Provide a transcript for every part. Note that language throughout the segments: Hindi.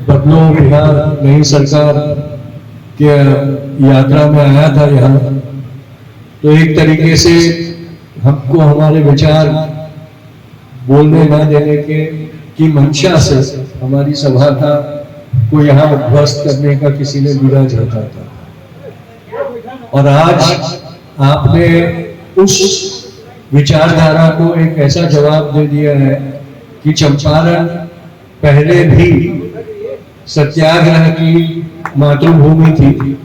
बदलो बिहार नई सरकार के यात्रा में आया था यहाँ, तो एक तरीके से हमको हमारे विचार बोलने न देने के की मंशा से हमारी सभा का को यहाँ ध्वस्त करने का किसी ने विरोध रखा था। और आज आपने उस विचारधारा को एक ऐसा जवाब दे दिया है कि चंपारण पहले भी सत्याग्रह की मातृभूमि थी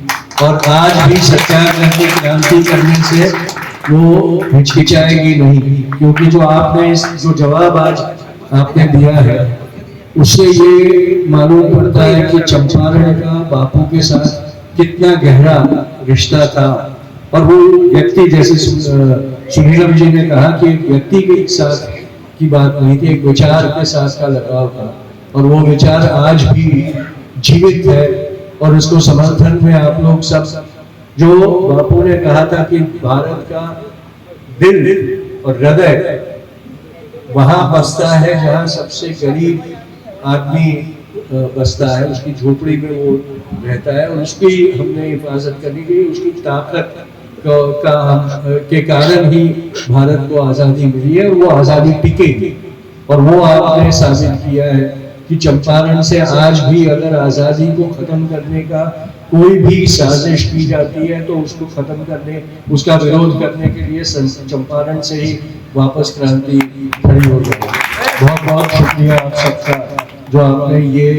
और आज भी सत्याग्रह की क्रांति करने से वो हिचकिचाएगी नहीं, क्योंकि जो जवाब आज आपने दिया है उससे ये मालूम पड़ता है कि चंपारण का बापू के साथ कितना गहरा रिश्ता था। और वो व्यक्ति, जैसे सुनील जी ने कहा, कि एक व्यक्ति के साथ की बात नहीं थी, एक विचार के साथ का लगाव था, और वो विचार आज भी जीवित है। और उसको समर्थन में आप लोग सब, जो बापू ने कहा था कि भारत का दिल और हृदय वहां बसता है जहां सबसे गरीब आदमी बसता है, उसकी झोपड़ी में वो रहता है, और उसकी हमने हिफाजत करनी चाहिए। उसकी ताकत के कारण ही भारत को आज़ादी मिली है, और वो आज़ादी टिकेगी। और वो आपने साबित किया है कि चंपारण से आज भी अगर आज़ादी को खत्म करने का कोई भी साजिश की जाती है तो उसको खत्म करने, उसका विरोध करने के लिए चंपारण से ही वापस क्रांति खड़ी हो जाए। बहुत बहुत शुक्रिया आप सबका, जो आपने ये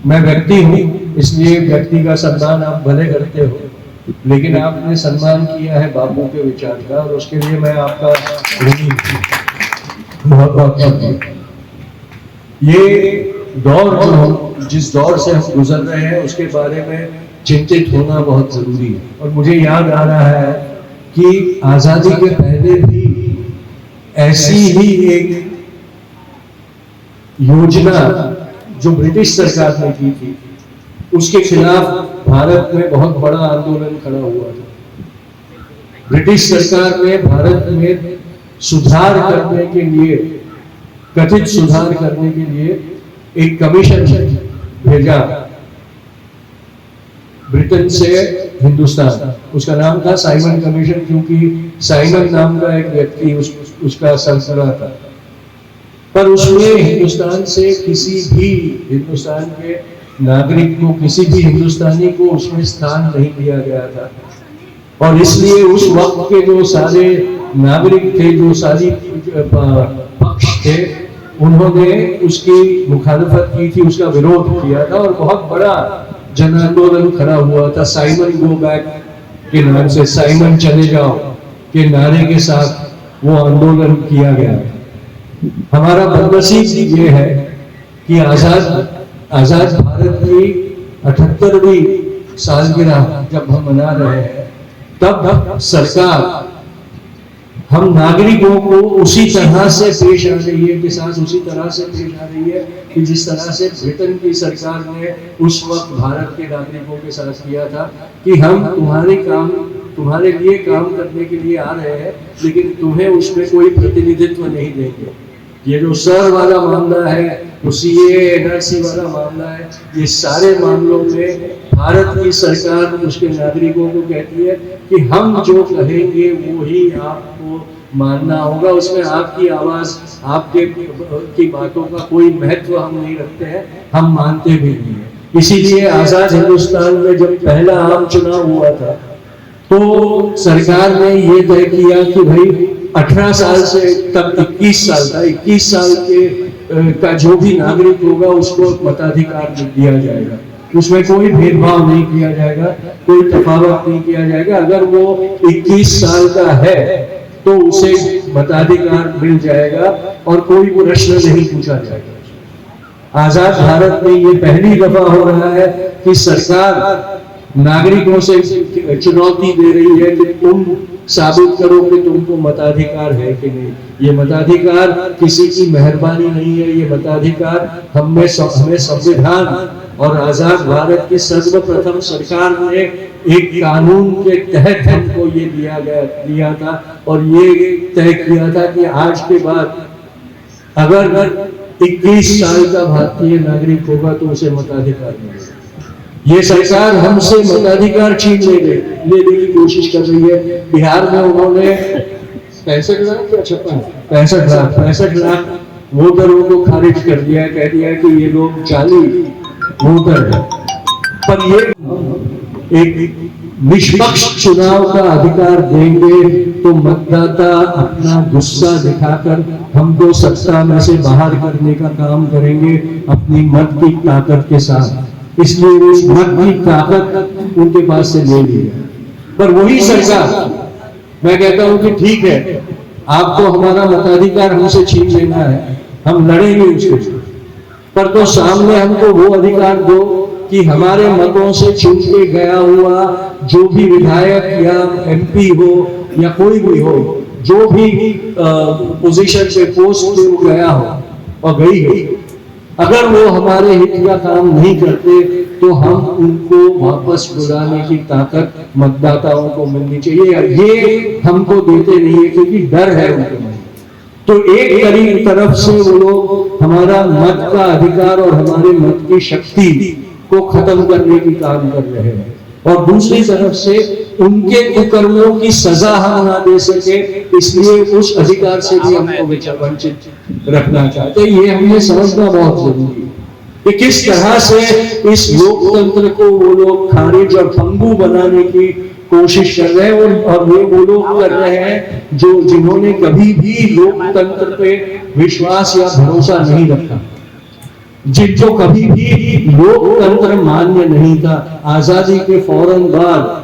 मैं व्यक्ति हूँ, इसलिए व्यक्ति का सम्मान आप भले करते हो, लेकिन आपने सम्मान किया है बापू के विचार का, और उसके लिए मैं आपका ऋणी हूँ। बहुत बहुत शुक्रिया। ये दौर जो जिस दौर से हम गुजर रहे हैं उसके बारे में चिंतित होना बहुत जरूरी है। और मुझे याद आ रहा है कि आजादी के पहले भी ऐसी ही एक योजना जो ब्रिटिश सरकार ने की थी, उसके खिलाफ भारत में बहुत बड़ा आंदोलन खड़ा हुआ था। ब्रिटिश सरकार ने भारत में सुधार करने के लिए, कथित सुधार करने के लिए एक कमीशन भेजा ब्रिटेन से हिंदुस्तान। उसका नाम था साइमन कमीशन, क्योंकि साइमन नाम का एक व्यक्ति उसका सरसरा था। पर उसमें हिंदुस्तान से किसी भी हिंदुस्तान के नागरिक को, किसी भी हिंदुस्तानी को उसमें स्थान नहीं दिया गया था। और इसलिए उस वक्त के जो सारे नागरिक थे, जो सारी पक्ष थे, उन्होंने उसकी मुखालफत की थी, उसका विरोध किया था, और बहुत बड़ा जन आंदोलन खड़ा हुआ था। साइमन गो बैक के नाम से, साइमन चले जाओ के नारे के साथ वो आंदोलन किया गया। हमारा बदनसीब ये है कि आजाद भारत की 78वीं सालगिरह जब हम मना रहे हैं, तब सरकार हम नागरिकों को उसी तरह से पेश आ रही है, के साथ उसी तरह से पेश आ रही है कि जिस तरह से ब्रिटेन की सरकार ने उस वक्त भारत के नागरिकों के साथ किया था, कि हम तुम्हारे लिए काम करने के लिए आ रहे हैं, लेकिन तुम्हें उसमें कोई प्रतिनिधित्व नहीं देंगे। ये जो सर वाला मामला है, सीए एनआरसी वाला मामला है, ये सारे मामलों में भारत की सरकार उसके नागरिकों को कहती है कि हम जो कहेंगे वो ही आपको मानना होगा, उसमें आपकी आवाज, आपके की बातों का कोई महत्व हम नहीं रखते हैं, हम मानते भी नहीं है। इसीलिए आजाद हिंदुस्तान में जब पहला आम चुनाव हुआ था, तो सरकार ने ये तय किया कि भाई 18 साल से तब 21 साल था, 21 साल का जो भी नागरिक होगा उसको मताधिकार दिया जाएगा। उसमें कोई भेदभाव नहीं किया जाएगा, कोई तफावत नहीं किया जाएगा। अगर वो 21 साल का है तो उसे मताधिकार मिल जाएगा और कोई प्रश्न नहीं पूछा जाएगा। आजाद भारत में ये पहली दफा हो रहा है कि सरकार नागरिकों से चुनौती दे रही है कि तुम साबित करो कि तुमको मताधिकार है कि नहीं। ये मताधिकार किसी की मेहरबानी नहीं है, ये मताधिकार हमें संविधान और आजाद भारत की सर्वप्रथम सरकार ने एक कानून के तहत हमको ये दिया था, और ये तय किया था कि आज के बाद अगर 21 साल का भारतीय नागरिक होगा तो उसे मताधिकार मिलेगा। ये सरकार हमसे मताधिकार छीन लेने की कोशिश कर रही है। बिहार में उन्होंने 65 लाख या 65 लाख वोटरों को खारिज कर दिया, कह दिया कि ये लोग जाली वोटर है। पर ये एक निष्पक्ष चुनाव का अधिकार देंगे तो मतदाता अपना गुस्सा दिखाकर हमको सत्ता में से बाहर करने का काम करेंगे अपनी मत की ताकत के साथ। इसलिए उस मत की ताकत उनके पास से ले ली है। पर वही सरकार, मैं कहता हूं कि ठीक है, आपको हमारा मताधिकार हमसे छीन लेना है, हम लड़ेंगे उसके साथ, पर तो सामने हमको वो अधिकार दो कि हमारे मतों से चुन के गया हुआ जो भी विधायक या एमपी हो या कोई भी हो, जो भी पोजीशन पे पोस्ट पे वो गया हो और गई हो, अगर वो हमारे हित का काम नहीं करते तो हम उनको वापस बुलाने की ताकत मतदाताओं को मिलनी चाहिए। ये हमको देते नहीं है क्योंकि डर है उनके मन। तो एक तरफ से वो लोग हमारा मत का अधिकार और हमारे मत की शक्ति को खत्म करने की काम कर रहे हैं, और दूसरी तरफ से उनके कुकर्मों की सजा हम ना दे सके, इसलिए उस अधिकार से भी हमको वंचित रखना चाहते हैं। ये हमें समझना बहुत जरूरी है कि किस तरह से इस लोकतंत्र को वो लोग खारिज और पंगु बनाने की कोशिश कर रहे हैं, और ये वो लोग कर रहे हैं जो जिन्होंने कभी भी लोकतंत्र पे विश्वास या भरोसा नहीं रखा, जिनको कभी भी लोकतंत्र मान्य नहीं था। आजादी के फौरन बाद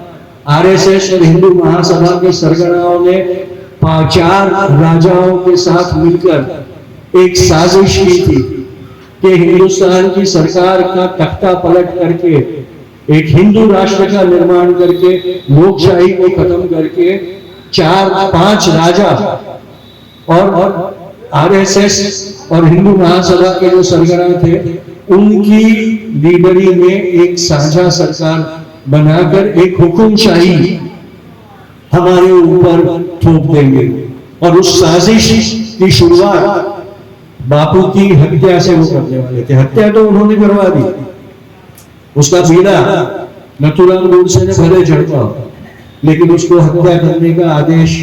आरएसएस और हिंदू महासभा के सरगनाओं ने 4 राजाओं के साथ मिलकर एक साजिश की थी कि हिंदुस्तान की सरकार का तख्ता पलट करके एक हिंदू राष्ट्र का निर्माण करके लोकशाही को खत्म करके 4-5 राजा और आरएसएस और हिंदू महासभा के जो सरगना थे उनकी लीडरी में एक साझा सरकार बनाकर एक हुकुमशाही हमारे ऊपर थोप देंगे। और उस साजिश की शुरुआत बापू की हत्या से वो करने वाले थे। हत्या तो उन्होंने करवा दी, उसका बीड़ा नथुराम गोडसे ने भले झड़का, लेकिन उसको हत्या करने का आदेश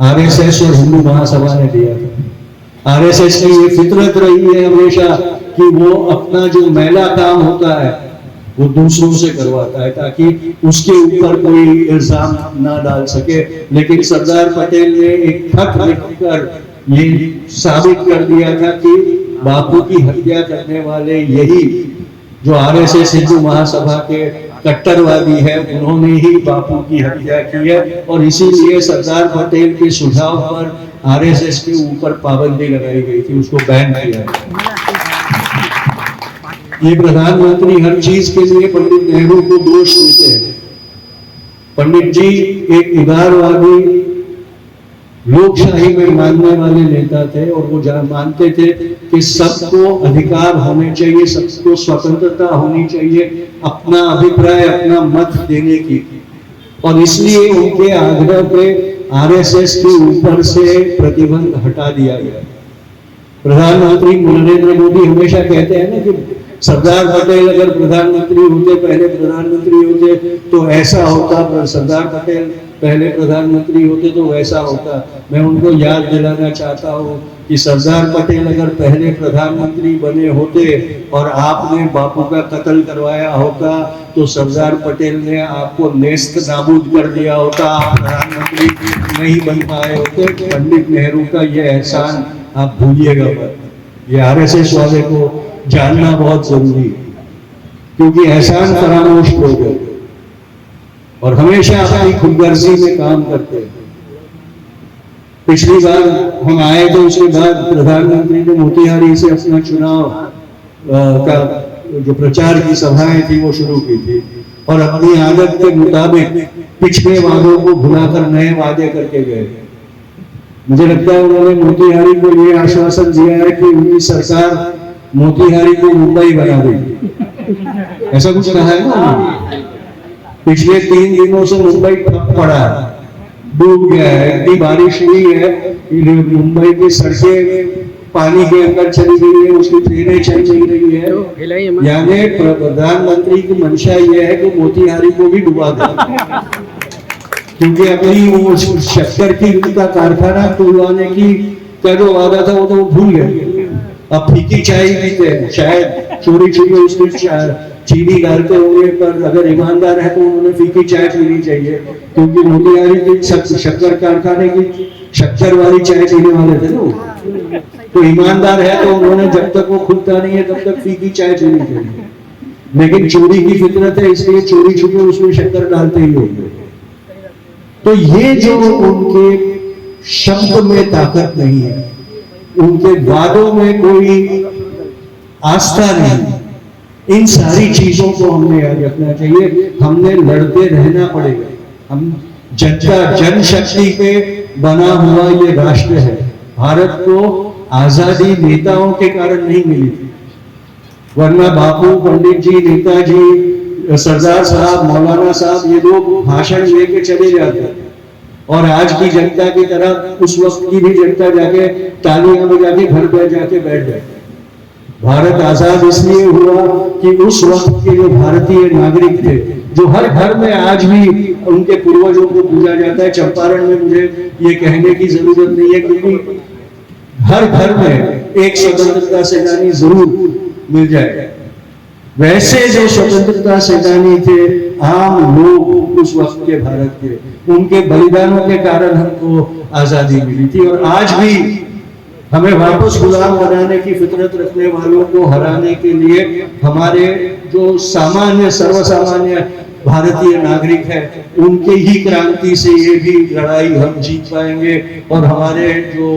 आरएसएस और हिंदू महासभा ने दिया था। आरएसएस की ये फितरत रही है हमेशा कि वो अपना जो मैला काम होता है वो दूसरों से करवाता है ताकि उसके ऊपर कोई इल्जाम ना डाल सके। लेकिन सरदार पटेल ने एक खत लिखकर ये साबित कर दिया था कि बापू की हत्या करने वाले यही जो आरएसएस हिंदू महासभा के कट्टरवादी है, उन्होंने ही बापू की हत्या की है। और इसीलिए सरदार पटेल के सुझाव पर आरएसएस के ऊपर पाबंदी लगाई गई थी, उसको बैन किया गया। ये प्रधानमंत्री हर चीज के लिए पंडित नेहरू को दोष देते हैं। पंडित जी एक उदारवादी लोकशाही में मानने वाले नेता थे और वो मानते थे कि सबको अधिकार होने चाहिए, सबको स्वतंत्रता होनी चाहिए अपना अभिप्राय अपना मत देने की। और इसलिए उनके आग्रह पे आरएसएस के ऊपर से प्रतिबंध हटा दिया गया। प्रधानमंत्री नरेंद्र मोदी हमेशा कहते हैं ना कि सरदार पटेल अगर प्रधानमंत्री होते, पहले प्रधानमंत्री होते तो ऐसा होता, पर सरदार पटेल पहले प्रधानमंत्री होते तो वैसा होता। मैं उनको याद दिलाना चाहता हूँ कि सरदार पटेल अगर पहले प्रधानमंत्री बने होते और आपने बापू का कत्ल करवाया होता तो सरदार पटेल ने आपको नेस्त नाबूद कर दिया होता, आप प्रधानमंत्री नहीं बन पाए होते। पंडित नेहरू का यह एहसान आप भूलिएगा मत। ये आरएसएस वाले को जानना बहुत जरूरी है क्योंकि एहसान फरामोश लोग हैं और हमेशा अपनी खुदगर्जी में काम करते हैं। पिछली बार हम आए तो उसके बाद प्रधानमंत्री ने मोतिहारी से अपना चुनाव का जो प्रचार की सभाएं थी वो शुरू की थी और अपनी आदत के मुताबिक पिछले वादों को भुलाकर नए वादे करके गए। मुझे लगता है उन्होंने मोतिहारी को ये आश्वासन दिया है कि उनकी सरकार मोतिहारी को मुंबई बना देगी, ऐसा कुछ कहा है ना। पिछले 3 दिनों से मुंबई ठप पड़ा है, डूब गया है, इतनी बारिश हुई है कि मुंबई की सड़कें पानी के अंदर चली गई है, उसकी ट्रेनें चल नहीं रही है। यानी प्रधानमंत्री की मंशा यह है कि मोतिहारी को भी डुबा दे, क्योंकि अपनी वो शक्कर की उनका कारखाना खुलवाने की का जो वादा था वो तो भूल गए। अब फीकी चाय पीते हैं, शायद चोरी चोरी उसमें चीनी डालते होंगे, पर अगर ईमानदार है तो उन्होंने फीकी चाय पीनी चाहिए, क्योंकि मोतिहारी के शक्कर कारखाने की शक्कर वाली चाय पीने वाले थे ना। तो ईमानदार है तो उन्होंने जब तक वो खुलता नहीं है तब तक फीकी चाय पीनी चाहिए, लेकिन चोरी की फितरत है इसलिए चोरी छुपे उसमें शक्कर डालते ही होंगे। तो ये जो उनके शब्द में ताकत नहीं है, उनके वादों में कोई आस्था नहीं, इन सारी चीजों को हमने याद रखना चाहिए। हमने लड़ते रहना पड़ेगा। हम जनता जनशक्ति पे बना हुआ ये राष्ट्र है। भारत को आजादी नेताओं के कारण नहीं मिली थी, वरना बापू, पंडित जी, नेताजी, सरदार साहब, मौलाना साहब ये लोग भाषण लेके चले जाते और आज की जनता की तरह उस वक्त की भी जनता जाके तालियां बजाके घर पर जाके बैठ जाती। भारत आजाद इसलिए हुआ कि उस वक्त के जो भारतीय नागरिक थे, जो हर घर में आज भी उनके पूर्वजों को पूजा जाता है। चंपारण में मुझे ये कहने की जरूरत नहीं है, क्योंकि हर घर में एक स्वतंत्रता सेनानी जरूर मिल जाएगा। वैसे जो स्वतंत्रता सेनानी थे, आम लोग उस वक्त के भारत के, उनके बलिदानों के कारण हमको आजादी मिली थी। और आज भी हमें वापस गुलाम बनाने की फितरत रखने वालों को हराने के लिए हमारे जो सामान्य सर्वसामान्य भारतीय नागरिक है, उनके ही क्रांति से ये भी लड़ाई हम जीत पाएंगे। और हमारे जो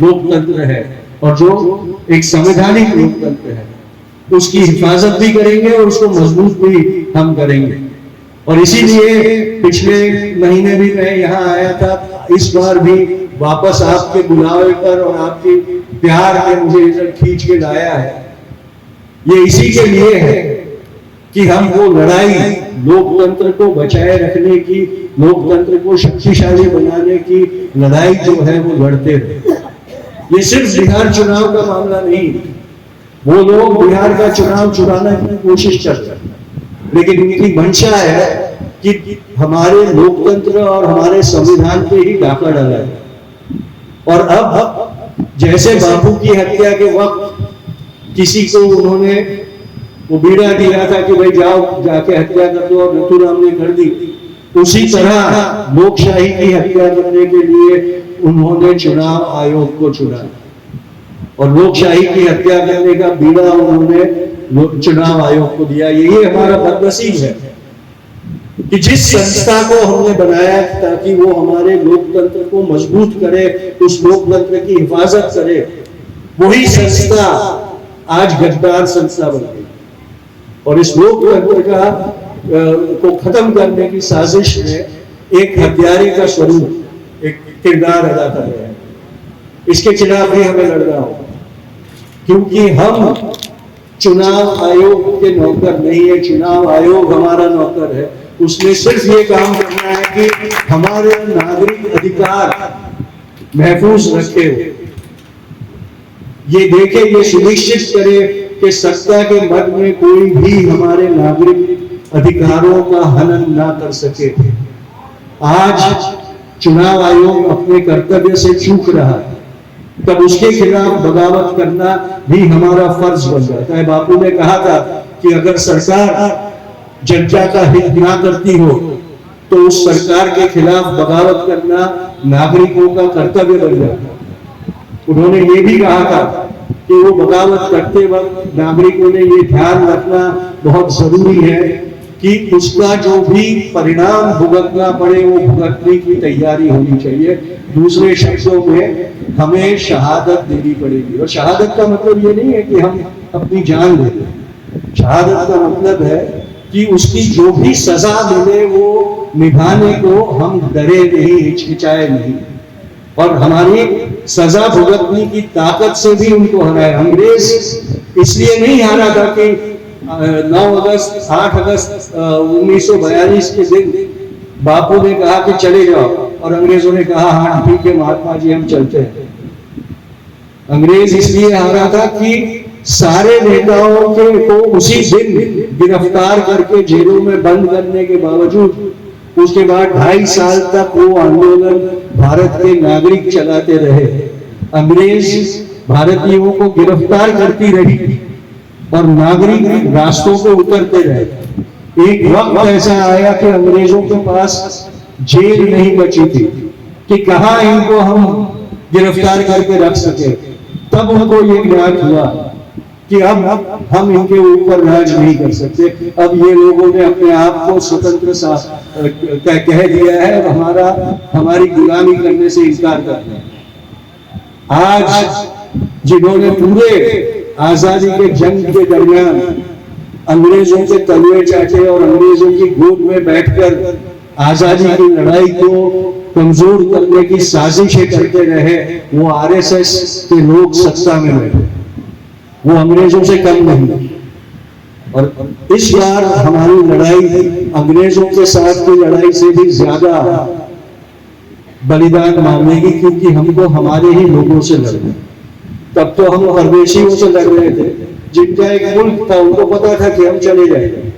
लोकतंत्र है और जो एक संवैधानिक लोकतंत्र है, उसकी हिफाजत भी करेंगे और उसको मजबूत भी हम करेंगे। और इसीलिए पिछले महीने भी मैं यहाँ आया था, इस बार भी वापस आपके बुलावे पर और आपके प्यार में मुझे इधर खींच के लाया है। ये इसी के लिए है कि हम वो लड़ाई लोकतंत्र को बचाए रखने की, लोकतंत्र को शक्तिशाली बनाने की लड़ाई जो है वो लड़ते रहे। ये सिर्फ बिहार चुनाव का मामला नहीं, वो लोग बिहार का चुनाव चुराने की कोशिश करते हैं, लेकिन उनकी मंशा है कि हमारे लोकतंत्र और हमारे संविधान पे ही डाका डाला है। और अब जैसे बापू की हत्या के वक्त किसी को उन्होंने वो बीड़ा दिया था कि भाई जाओ जाके हत्या कर दो, और नथुराम ने कर दी, उसी तरह लोकशाही की हत्या करने के लिए उन्होंने चुनाव आयोग को चुना और लोकशाही की हत्या करने का बीड़ा उन्होंने चुनाव आयोग को दिया। यही हमारा बदनसीब है कि जिस संस्था को हमने बनाया ताकि वो हमारे लोकतंत्र को मजबूत करे, उस लोकतंत्र की हिफाजत करे, वही संस्था आज गद्दार संस्था बन गई। और इस लोकतंत्र का को खत्म करने की साजिश में एक हत्यारे का स्वरूप, एक किरदार अदा कर रहे हैं। इसके खिलाफ भी हमें लड़ना होगा, क्योंकि हम चुनाव आयोग के नौकर नहीं है, चुनाव आयोग हमारा नौकर है। उसने सिर्फ ये काम करना है कि हमारे नागरिक अधिकार महफूज रखे, ये देखे, ये सुनिश्चित करे कि सत्ता के मद में कोई भी हमारे नागरिक अधिकारों का हनन ना कर सके। आज चुनाव आयोग अपने कर्तव्य से चूक रहा है, तब उसके खिलाफ बगावत करना भी हमारा फर्ज बन जाता है। बापू ने कहा था कि अगर सरकार जनता का हित ना करती हो तो उस सरकार के खिलाफ बगावत करना नागरिकों का कर्तव्य बन जाता है। उन्होंने ये भी कहा था कि वो बगावत करते वक्त नागरिकों ने ये ध्यान रखना बहुत जरूरी है कि उसका जो भी परिणाम भुगतना पड़े वो भुगतने की तैयारी होनी चाहिए। दूसरे शब्दों में हमें शहादत देनी पड़ेगी। और शहादत का मतलब ये नहीं है कि हम अपनी जान दे दें। शहादत का मतलब है कि उसकी जो भी सजा मिले वो निभाने को हम डरे नहीं, हिचकिचाए नहीं, और हमारी सजा भुगतने की ताकत से भी उनको हराए। अंग्रेज इसलिए नहीं हारा था कि 8 अगस्त 1942 के दिन बापू ने कहा कि चले जाओ, और अंग्रेजों ने कहा हाँ ठीक है महात्मा जी हम चलते हैं। अंग्रेज इसलिए हारा था कि सारे नेताओं के को उसी दिन गिरफ्तार करके जेलों में बंद करने के बावजूद उसके बाद 2.5 साल तक वो आंदोलन भारत के नागरिक चलाते रहे। अंग्रेज भारतीयों को गिरफ्तार करती रही और नागरिक रास्तों पे उतरते रहे। एक वक्त ऐसा आया कि अंग्रेजों के पास जेल नहीं बची थी कि कहां इनको हम गिरफ्तार करके रख सके। तब उनको ये ज्ञान हुआ कि अब हम इनके ऊपर राज नहीं कर सकते। अब ये लोगों ने अपने आप को स्वतंत्र कह दिया है, हमारी गुलामी करने से इनकार कर दिया। आज जिन्होंने पूरे आजादी के जंग के दरमियान अंग्रेजों के तलवे चाटे और अंग्रेजों की गोद में बैठकर आजादी की लड़ाई को कमजोर करने की साजिशें करते रहे, वो आरएसएस के लोग सत्ता में रहे, वो अंग्रेजों से कम नहीं। और इस बार हमारी लड़ाई अंग्रेजों के साथ की लड़ाई से भी ज्यादा बलिदान मांगेगी, क्योंकि हमको हमारे ही लोगों से लड़ना। तब तो हम परदेशियों से लड़ रहे थे, जिनका एक मुल्क था, उनको पता था कि हम चले जाएंगे।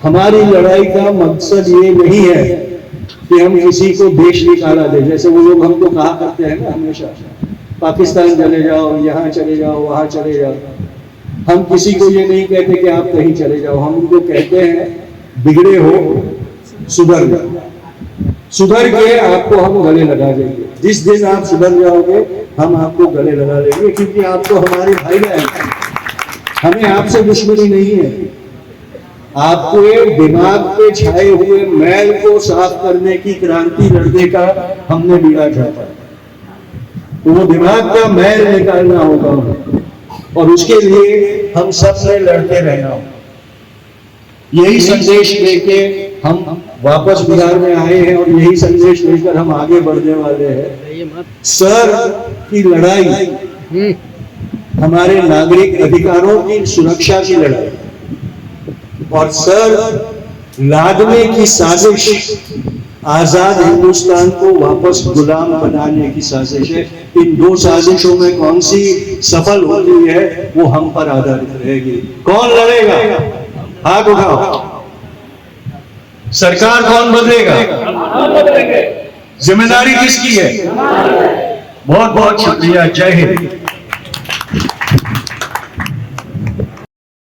हमारी लड़ाई का मकसद ये नहीं है कि हम किसी को देश निकाला दे, जैसे वो लोग हमको कहा करते हैं ना हमेशा, पाकिस्तान चले जाओ, यहाँ चले जाओ, वहां चले जाओ। हम किसी को ये नहीं कहते कि आप कहीं चले जाओ, हम उनको कहते हैं बिगड़े हो सुधर जाओ। सुधर के आपको हम गले लगा देंगे। जिस दिन आप सुधर जाओगे हम आपको गले लगा लेंगे, क्योंकि आप तो हमारे भाई बहन हैं, हमें आपसे दुश्मनी नहीं है। आपके दिमाग पे छाए हुए मैल को साफ करने की क्रांति लड़ने का हमने बीड़ा चाहा, तो वो दिमाग का मैल निकालना होगा और उसके लिए हम सब ने लड़ते रहना होगा। यही संदेश लेके हम वापस बिहार में आए हैं और यही संदेश लेकर हम आगे बढ़ने वाले हैं। सर की लड़ाई हमारे नागरिक अधिकारों की सुरक्षा की लड़ाई और सर लादने की साजिश आजाद हिंदुस्तान को वापस गुलाम बनाने की साजिश है। इन दो साजिशों में कौन सी सफल होती है वो हम पर आधारित रहेगी। कौन लड़ेगा? हाथ उठाओ। सरकार कौन बदलेगा? जिम्मेदारी किसकी है? बहुत बहुत शुक्रिया। जय हिंद।